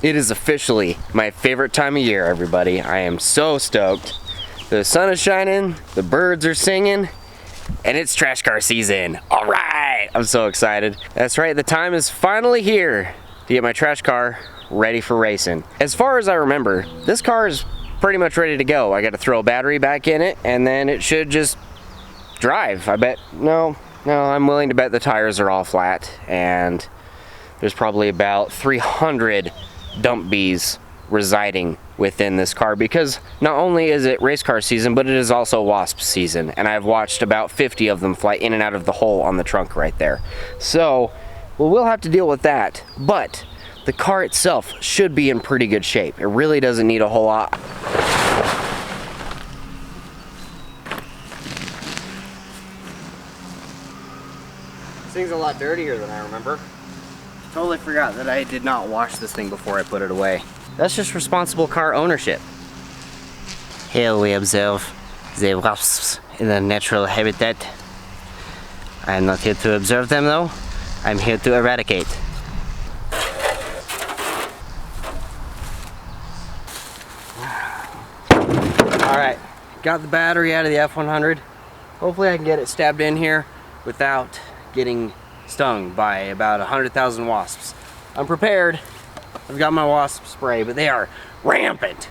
It is officially my favorite time of year, everybody. I am so stoked. The sun is shining, the birds are singing, and it's trash car season. All right, I'm so excited. That's right, the time is finally here to get my trash car ready for racing. As far as I remember, this car is pretty much ready to go. I got to throw a battery back in it, and then it should just drive. I bet, no, I'm willing to bet the tires are all flat, and there's probably about 300 dump bees residing within this car, because not only is it race car season, but it is also wasp season, and I've watched about 50 of them fly in and out of the hole on the trunk right there. So, well, we'll have to deal with that, but the car itself should be in pretty good shape. It really doesn't need a whole lot. This thing's a lot dirtier than I remember. Totally forgot that I did not wash this thing before I put it away. That's just responsible car ownership. Here we observe the wasps in their natural habitat. I am not here to observe them though. I'm here to eradicate. Alright, got the battery out of the F100. Hopefully I can get it stabbed in here without getting stung by about 100,000 wasps. I'm prepared. I've got my wasp spray, but they are rampant.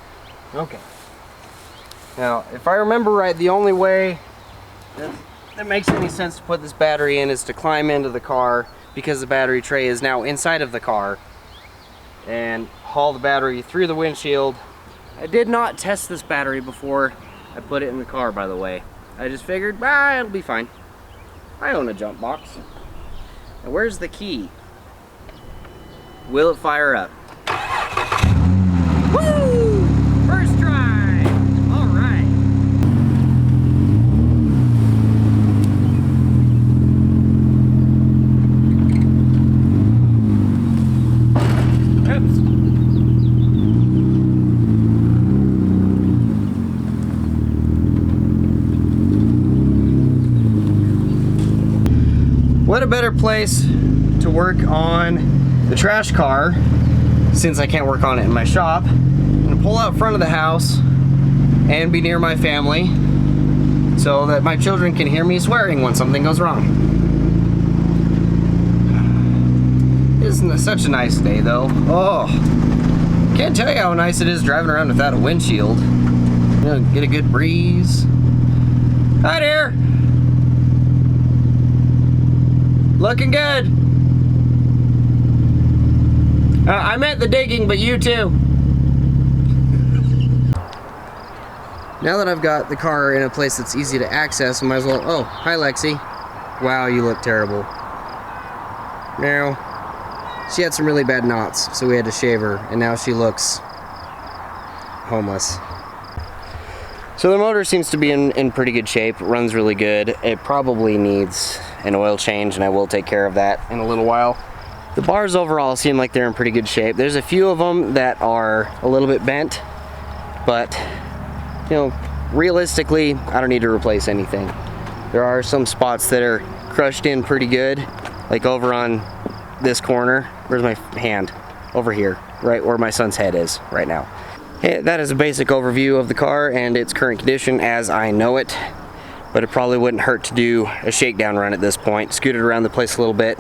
Okay. Now, if I remember right, the only way that makes any sense to put this battery in is to climb into the car, because the battery tray is now inside of the car, and haul the battery through the windshield. I did not test this battery before I put it in the car, by the way. I just figured, it'll be fine. I own a jump box. Now, where's the key? Will it fire up? Woo! First try! All right. Oops. What a better place to work on the trash car, since I can't work on it in my shop. I'm gonna pull out front of the house and be near my family so that my children can hear me swearing when something goes wrong. Isn't it such a nice day though? Oh, can't tell you how nice it is driving around without a windshield. You know, get a good breeze. Hi there! Looking good. I meant the digging, but you too. Now that I've got the car in a place that's easy to access, I might as well... Oh, hi Lexi. Wow, you look terrible. Now, she had some really bad knots, so we had to shave her, and now she looks homeless. So the motor seems to be in pretty good shape. It runs really good. It probably needs an oil change, and I will take care of that in a little while. The bars overall seem like they're in pretty good shape. There's a few of them that are a little bit bent, but you know, realistically, I don't need to replace anything. There are some spots that are crushed in pretty good, like over on this corner. Where's my hand? Over here, right where my son's head is right now. That is a basic overview of the car and its current condition as I know it, but it probably wouldn't hurt to do a shakedown run at this point, scoot it around the place a little bit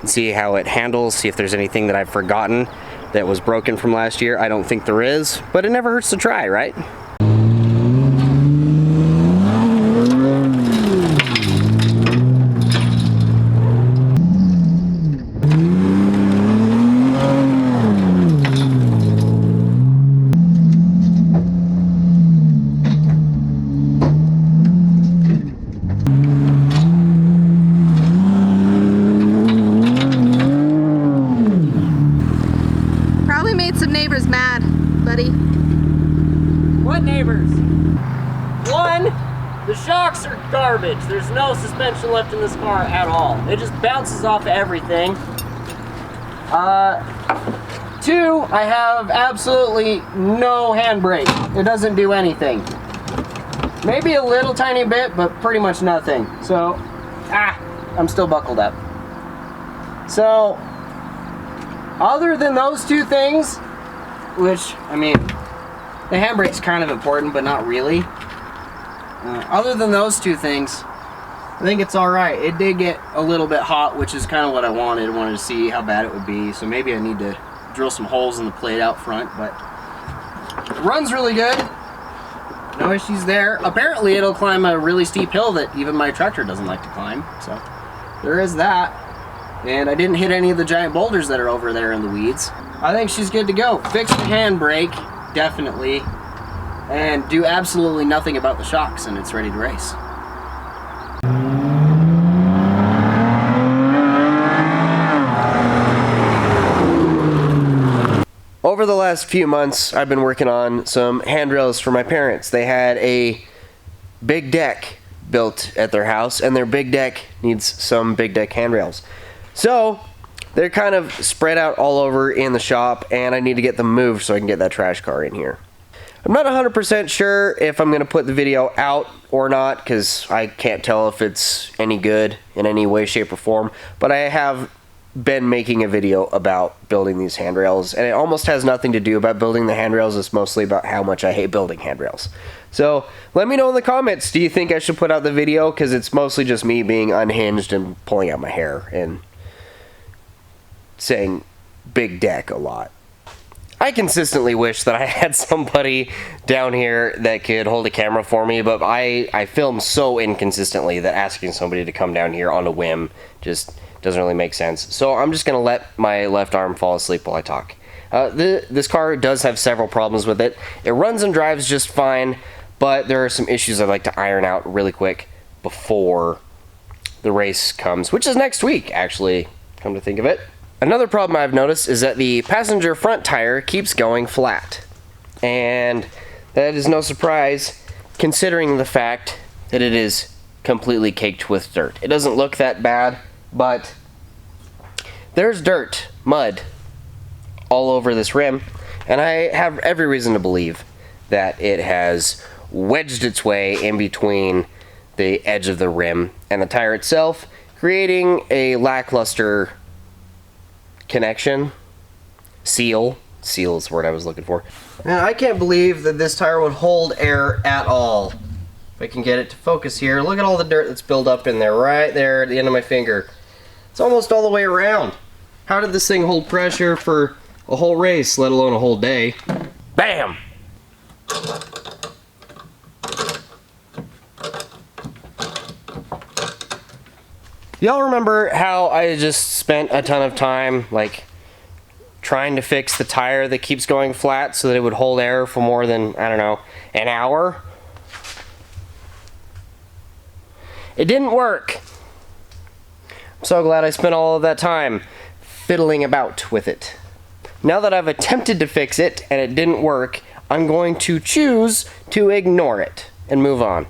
and see how it handles, see if there's anything that I've forgotten that was broken from last year. I don't think there is, but it never hurts to try, right? Some neighbors mad, buddy. What neighbors? One, the shocks are garbage. There's no suspension left in this car at all. It just bounces off everything. Two, I have absolutely no handbrake. It doesn't do anything. Maybe a little tiny bit, but pretty much nothing. So, I'm still buckled up. So, other than those two things, which, I mean, the handbrake's kind of important, but not really. Other than those two things, I think it's alright. It did get a little bit hot, which is kind of what I wanted. I wanted to see how bad it would be, so maybe I need to drill some holes in the plate out front, but it runs really good. No issues there. Apparently it'll climb a really steep hill that even my tractor doesn't like to climb, so there is that. And I didn't hit any of the giant boulders that are over there in the weeds. I think she's good to go. Fix the handbrake, definitely, and do absolutely nothing about the shocks, and it's ready to race. Over the last few months, I've been working on some handrails for my parents. They had a big deck built at their house, and their big deck needs some big deck handrails. So they're kind of spread out all over in the shop, and I need to get them moved so I can get that trash car in here. I'm not 100% sure if I'm going to put the video out or not, because I can't tell if it's any good in any way, shape, or form, but I have been making a video about building these handrails, and it almost has nothing to do about building the handrails. It's mostly about how much I hate building handrails. So let me know in the comments, do you think I should put out the video? Because it's mostly just me being unhinged and pulling out my hair and saying big deck a lot. I consistently wish that I had somebody down here that could hold a camera for me, but I film so inconsistently that asking somebody to come down here on a whim just doesn't really make sense. So I'm just going to let my left arm fall asleep while I talk. This car does have several problems with it. It runs and drives just fine, but there are some issues I'd like to iron out really quick before the race comes, which is next week, actually, come to think of it. Another problem I've noticed is that the passenger front tire keeps going flat. And that is no surprise, considering the fact that it is completely caked with dirt. It doesn't look that bad, but there's dirt, mud, all over this rim, and I have every reason to believe that it has wedged its way in between the edge of the rim and the tire itself, creating a lackluster connection. Seal is the word I was looking for. Now, I can't believe that this tire would hold air at all. If I can get it to focus here, look at all the dirt that's built up in there, right there at the end of my finger. It's almost all the way around. How did this thing hold pressure for a whole race, let alone a whole day? Bam! Y'all remember how I just spent a ton of time, like, trying to fix the tire that keeps going flat so that it would hold air for more than, I don't know, an hour? It didn't work. I'm so glad I spent all of that time fiddling about with it. Now that I've attempted to fix it and it didn't work, I'm going to choose to ignore it and move on.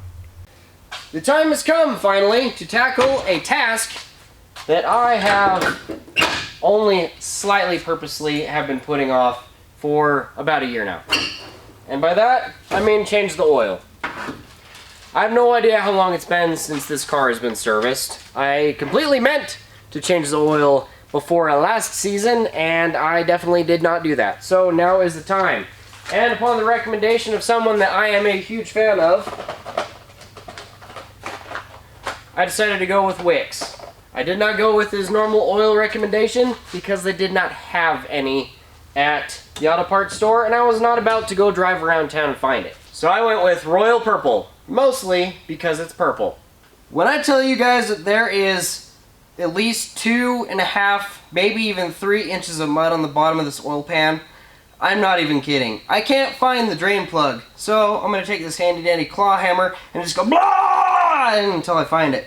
The time has come, finally, to tackle a task that I have only slightly purposely have been putting off for about a year now. And by that, I mean change the oil. I have no idea how long it's been since this car has been serviced. I completely meant to change the oil before last season, and I definitely did not do that. So now is the time. And upon the recommendation of someone that I am a huge fan of, I decided to go with Wix. I did not go with his normal oil recommendation because they did not have any at the auto parts store, and I was not about to go drive around town and find it. So I went with Royal Purple, mostly because it's purple. When I tell you guys that there is at least 2.5, maybe even 3 inches of mud on the bottom of this oil pan, I'm not even kidding. I can't find the drain plug, so I'm going to take this handy dandy claw hammer and just go blah until I find it.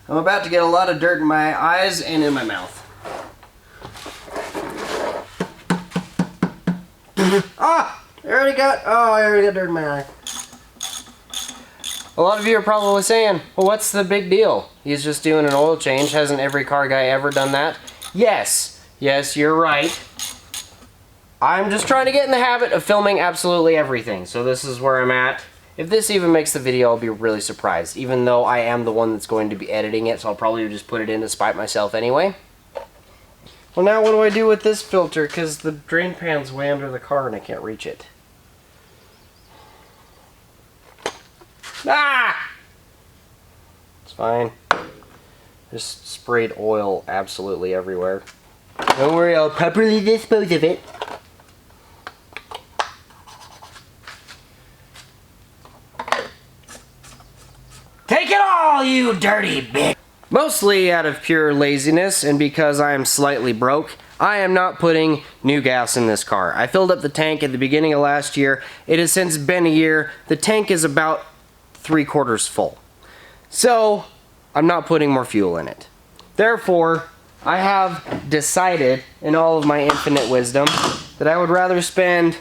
I'm about to get a lot of dirt in my eyes and in my mouth. I already got dirt in my eye. A lot of you are probably saying, well, what's the big deal? He's just doing an oil change. Hasn't every car guy ever done that? Yes, you're right. I'm just trying to get in the habit of filming absolutely everything, so this is where I'm at. If this even makes the video, I'll be really surprised, even though I am the one that's going to be editing it, so I'll probably just put it in to spite myself anyway. Well, now what do I do with this filter? Because the drain pan's way under the car and I can't reach it. Ah! It's fine. Just sprayed oil absolutely everywhere. Don't worry, I'll properly dispose of it. Take it all, you dirty bitch! Mostly out of pure laziness and because I am slightly broke, I am not putting new gas in this car. I filled up the tank at the beginning of last year. It has since been a year. The tank is about 3/4 full. So, I'm not putting more fuel in it. Therefore, I have decided, in all of my infinite wisdom, that I would rather spend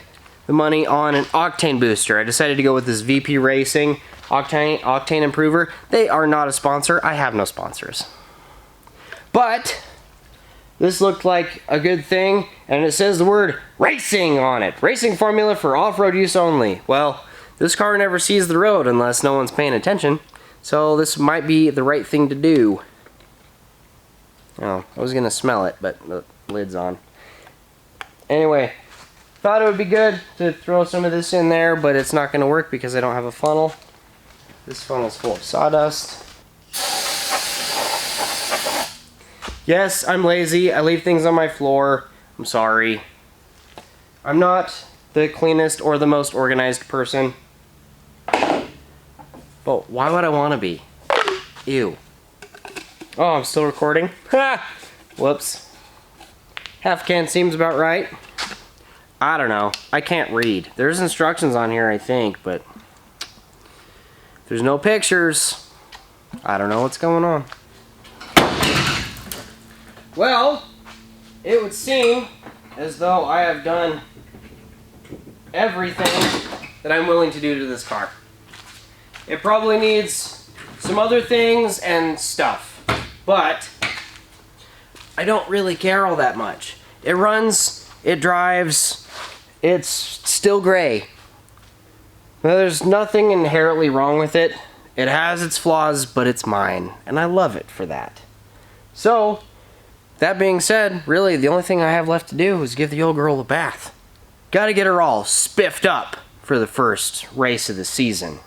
the money on an octane booster. I decided to go with this VP Racing Octane Improver. They are not a sponsor. I have no sponsors. But this looked like a good thing, and it says the word racing on it. Racing formula for off-road use only. Well, this car never sees the road unless no one's paying attention, so this might be the right thing to do. Oh, I was gonna smell it, but the lid's on. Anyway, thought it would be good to throw some of this in there, but it's not gonna work because I don't have a funnel. This funnel's full of sawdust. Yes, I'm lazy. I leave things on my floor. I'm sorry. I'm not the cleanest or the most organized person. But why would I want to be? Ew. Oh, I'm still recording? Ha! Whoops. Half can seems about right. I don't know. I can't read. There's instructions on here, I think, but there's no pictures. I don't know what's going on. Well, it would seem as though I have done everything that I'm willing to do to this car. It probably needs some other things and stuff, but I don't really care all that much. It runs, it drives, it's still gray. Now, there's nothing inherently wrong with it. It has its flaws, but it's mine, and I love it for that. So, that being said, really the only thing I have left to do is give the old girl a bath. Gotta get her all spiffed up for the first race of the season.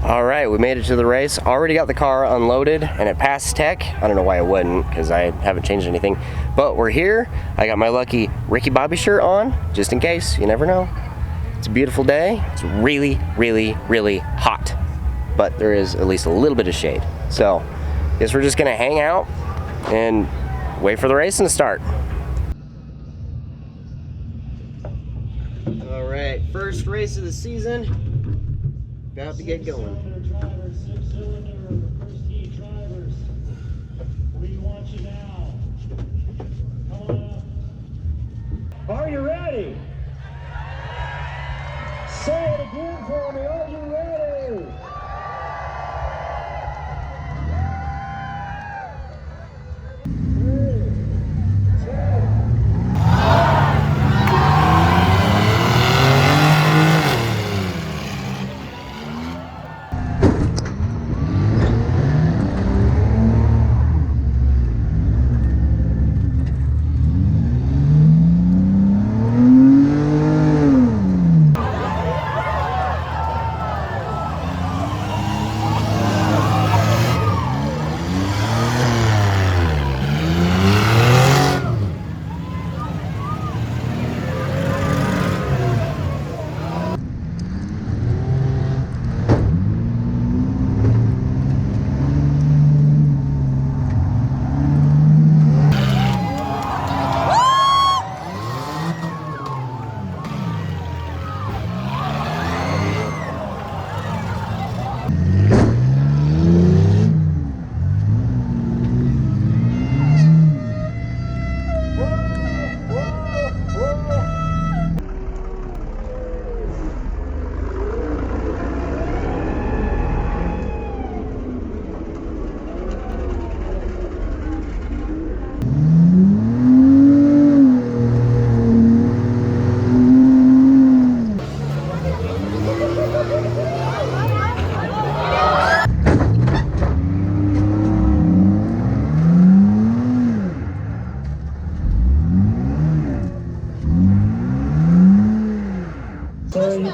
Alright, we made it to the race. Already got the car unloaded and it passed tech. I don't know why it wouldn't, because I haven't changed anything. But we're here. I got my lucky Ricky Bobby shirt on, just in case. You never know. It's a beautiful day. It's really, really, really hot. But there is at least a little bit of shade. So, guess we're just gonna hang out and wait for the racing to start. Alright, first race of the season. About to get going. Are you ready? Say it again for me. Are you ready?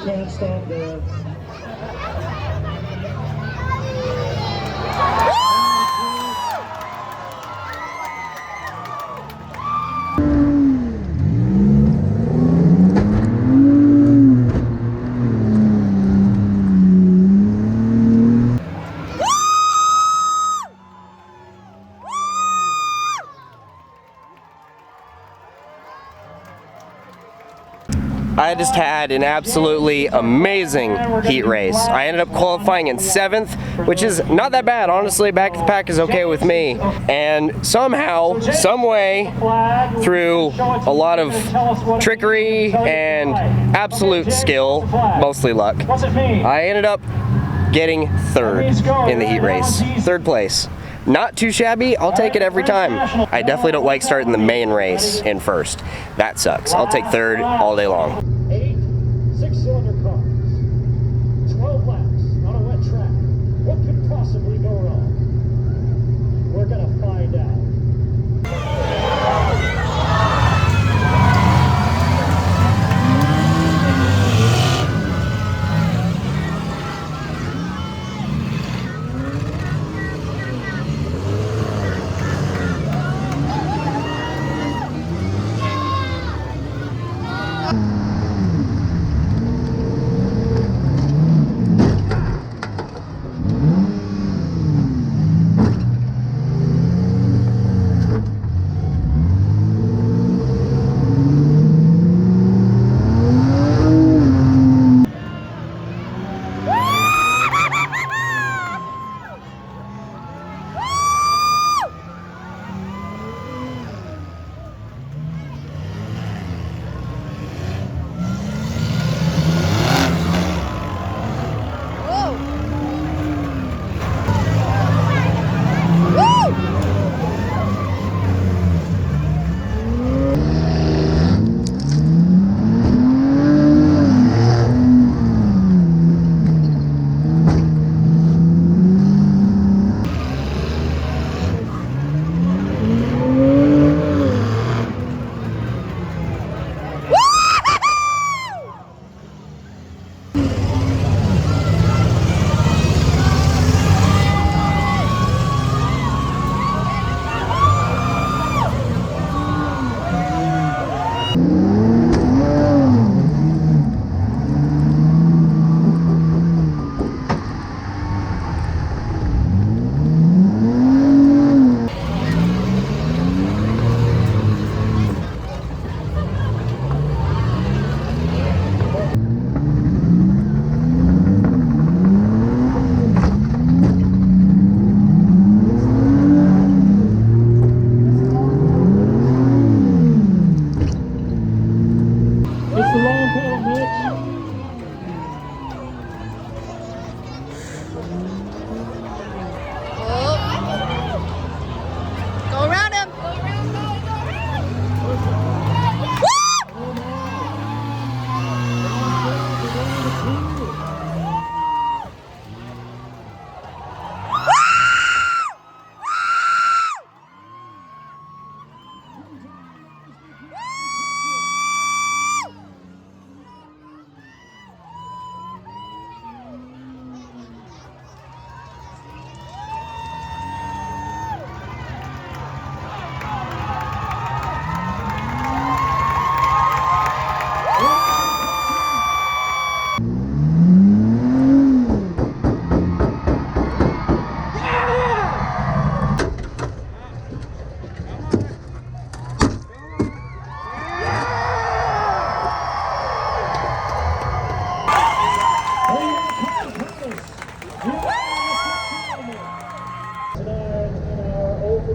can't stop there. I just had an absolutely amazing heat race. I ended up qualifying in 7th, which is not that bad. Honestly, back to the pack is okay with me. And somehow, some way, through a lot of trickery and absolute skill, mostly luck, I ended up getting 3rd in the heat race. 3rd place. Not too shabby, I'll take it every time. I definitely don't like starting the main race in 1st. That sucks. I'll take 3rd all day long. 8 6-cylinder cars, 12 laps on a wet track. What could possibly go wrong? We're gonna find out.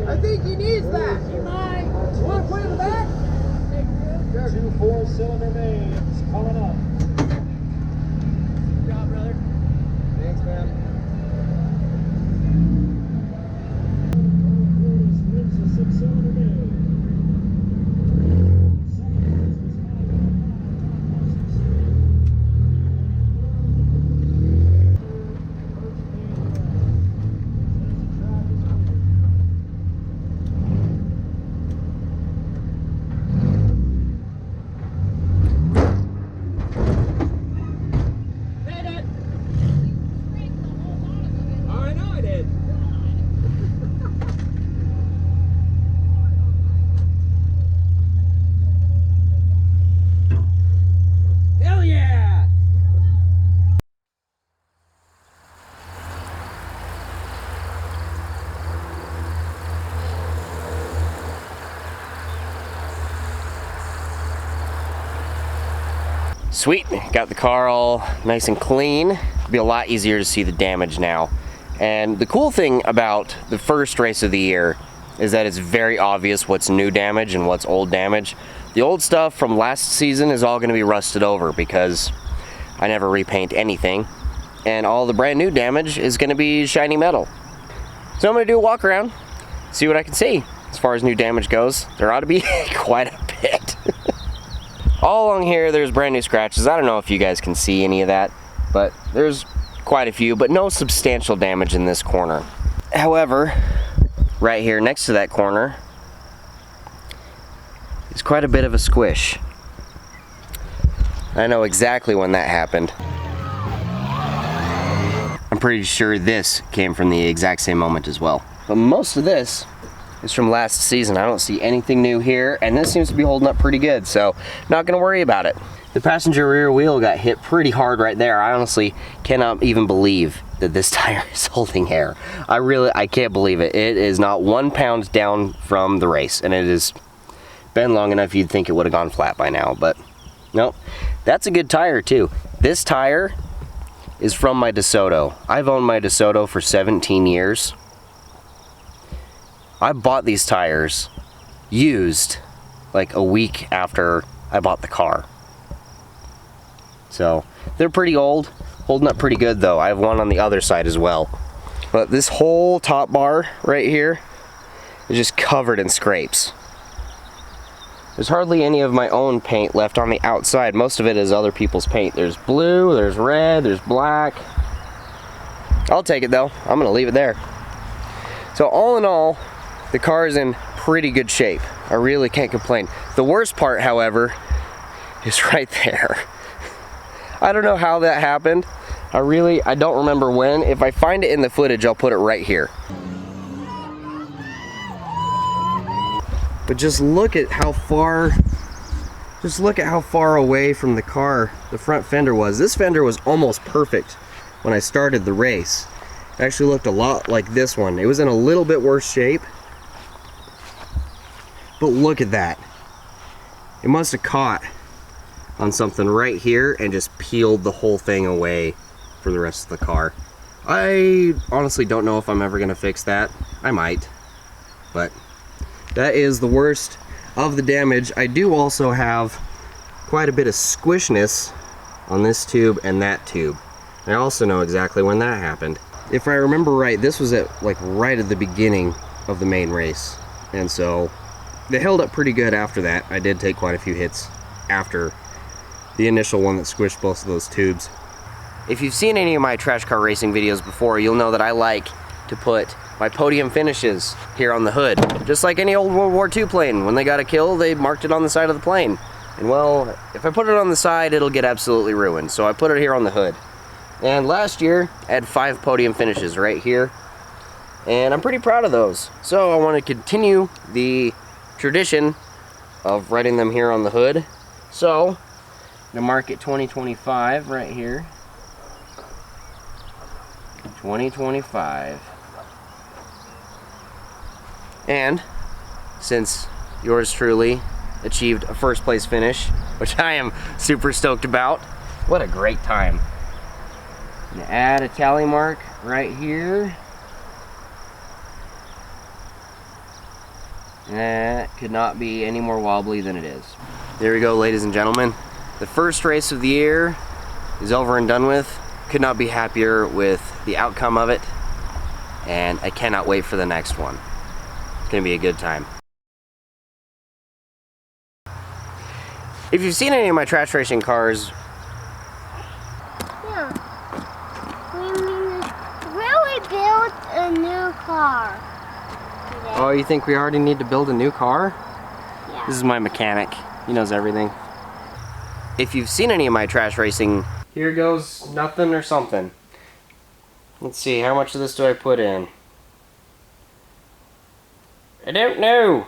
I think he needs that. You might. Want to put it in the back? Two 4-cylinder mains coming up. Good job, brother. Thanks, man. Wins the 6-cylinder main. Sweet, got the car all nice and clean. It'll be a lot easier to see the damage now. And the cool thing about the first race of the year is that it's very obvious what's new damage and what's old damage. The old stuff from last season is all gonna be rusted over because I never repaint anything. And all the brand new damage is gonna be shiny metal. So I'm gonna do a walk around, see what I can see. As far as new damage goes, there ought to be quite a bit. All along here, there's brand new scratches. I don't know if you guys can see any of that, but there's quite a few, but no substantial damage in this corner. However, right here next to that corner is quite a bit of a squish. I know exactly when that happened. I'm pretty sure this came from the exact same moment as well. But most of this is from last season. I don't see anything new here, and this seems to be holding up pretty good, so not gonna worry about it. The passenger rear wheel got hit pretty hard right there. I honestly cannot even believe that this tire is holding air. I can't believe it. It is not 1 pound down from the race, and it has been long enough you'd think it would have gone flat by now, but nope. That's a good tire too. This tire is from my DeSoto. I've owned my DeSoto for 17 years. I bought these tires used like a week after I bought the car. So they're pretty old, holding up pretty good though. I have one on the other side as well. But this whole top bar right here is just covered in scrapes. There's hardly any of my own paint left on the outside. Most of it is other people's paint. There's blue, there's red, there's black. I'll take it though. I'm gonna leave it there. So all in all, the car is in pretty good shape. I really can't complain. The worst part, however, is right there. I don't know how that happened. I don't remember when. If I find it in the footage, I'll put it right here. But just look at how far away from the car the front fender was. This fender was almost perfect when I started the race. It actually looked a lot like this one. It was in a little bit worse shape. But look at that. It must have caught on something right here and just peeled the whole thing away for the rest of the car. I honestly don't know if I'm ever gonna fix that. I might, but that is the worst of the damage. I do also have quite a bit of squishness on this tube and that tube. I also know exactly when that happened. If I remember right, this was at like right at the beginning of the main race, and so they held up pretty good after that. I did take quite a few hits after the initial one that squished both of those tubes. If you've seen any of my trash car racing videos before, you'll know that I like to put my podium finishes here on the hood. Just like any old World War II plane. When they got a kill, they marked it on the side of the plane. And well, if I put it on the side, it'll get absolutely ruined. So I put it here on the hood. And last year, I had 5 podium finishes right here. And I'm pretty proud of those. So I want to continue the tradition of writing them here on the hood. So I'm gonna mark it 2025 right here. 2025. And since yours truly achieved a first place finish, which I am super stoked about, what a great time. I'm gonna add a tally mark right here. That could not be any more wobbly than it is. There we go, ladies and gentlemen. The first race of the year is over and done with. Could not be happier with the outcome of it, and I cannot wait for the next one. It's gonna be a good time. If you've seen any of my trash racing cars, yeah, we really built a new car today. oh, you think we already need to build a new car? Yeah. This is my mechanic. He knows everything. If you've seen any of my trash racing, here goes nothing or something. Let's see, how much of this do I put in? I don't know.